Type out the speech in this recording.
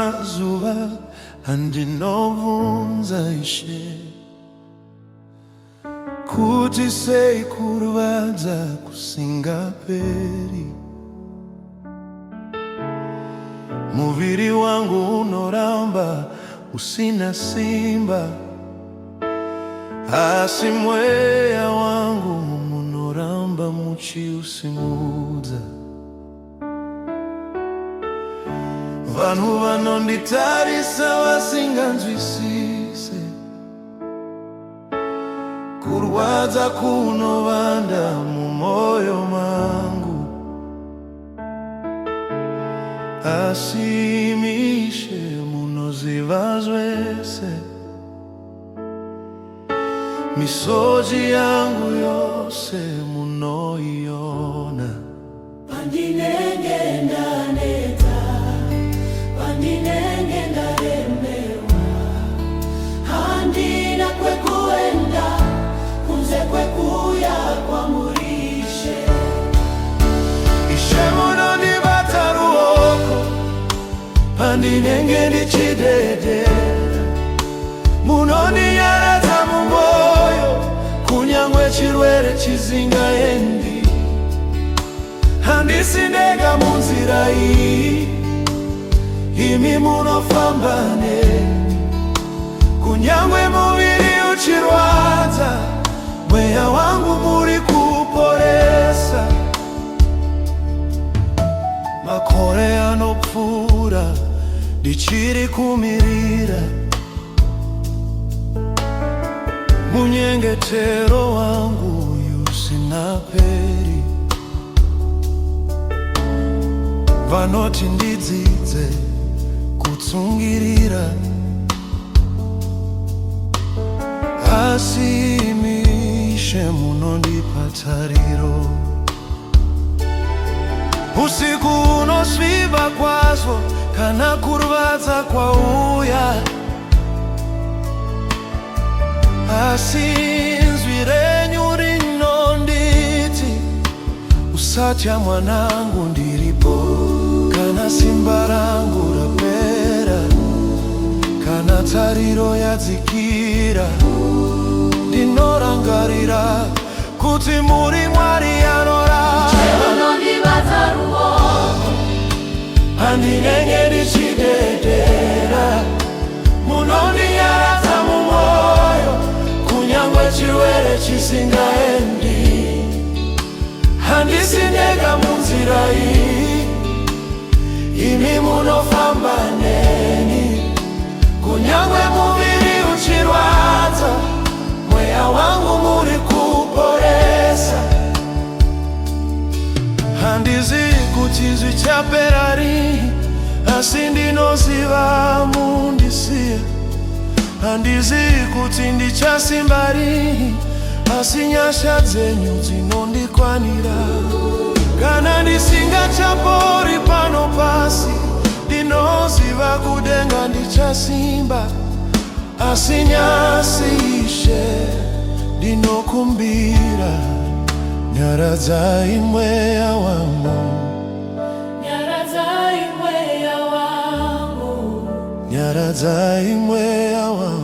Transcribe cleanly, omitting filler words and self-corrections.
mazuva andinobvunza Ishe, kuti sei kurwadza kusingaperi. Muviri wangu unoramba usina simba, asi mweya wangu munoramba muchiusimudza. Vanhu vanonditarisa vasinganzwisise, kurwadza kunovanda mumoyo mangu, asi Ishe munoziva zvese. Misodzi yangu yose munoiona. Pandinenge ndaneta, pandinenge ndaremewa, handina kwekuenda, kunze kwekuya kwamurishe. Ishe munondibata ruoko, pandinenge ndichidedera, munondinyaradza mumwoyo, kunyangwe chirwere chisingaendi. Handisi ndega munzira iyi, imi munofamba neni. Kunyangwe muviri uchirwadza, mweya wangu muri kuporesa. Makore anopfuura ndichiri kumirira, munyengetero wangu usina peri. Vanoti ndidzidze kutsungirira, asi Ishe munondipa tariro. Usiku unosviba kwazvo kana kurwadza kwauya, asi inzwi renyu rinonditi, usatya mwanangu, ndiripo. Kana simba rangu rapera, kana tariro yadzikira, ndinorangarira kuti muri Mwari anoramba. Munondibata ruoko, pandinenge ndichidedera, munondinyaradza mumwoyo, kunyangwe chirwere chisingaendi. Handisi ndega munzira iyi, imi munofamba neni. Kunyangwe muviri uchirwadza, mweya wangu muri kuporesa. Handizivi kuti zvichapera rini, asi ndinoziva mundisiya. Handizivi kuti ndichasimba rini, asi nyasha dzenyu dzinondikwanira. Kana ndisingachapori pano pasi, ndinoziva kudenga ndichasimba. Asi nyasi Ishe ndinokumbira, nyaradzai mweya wangu, nyaradzai mweya wangu, nyaradzai mweya wangu.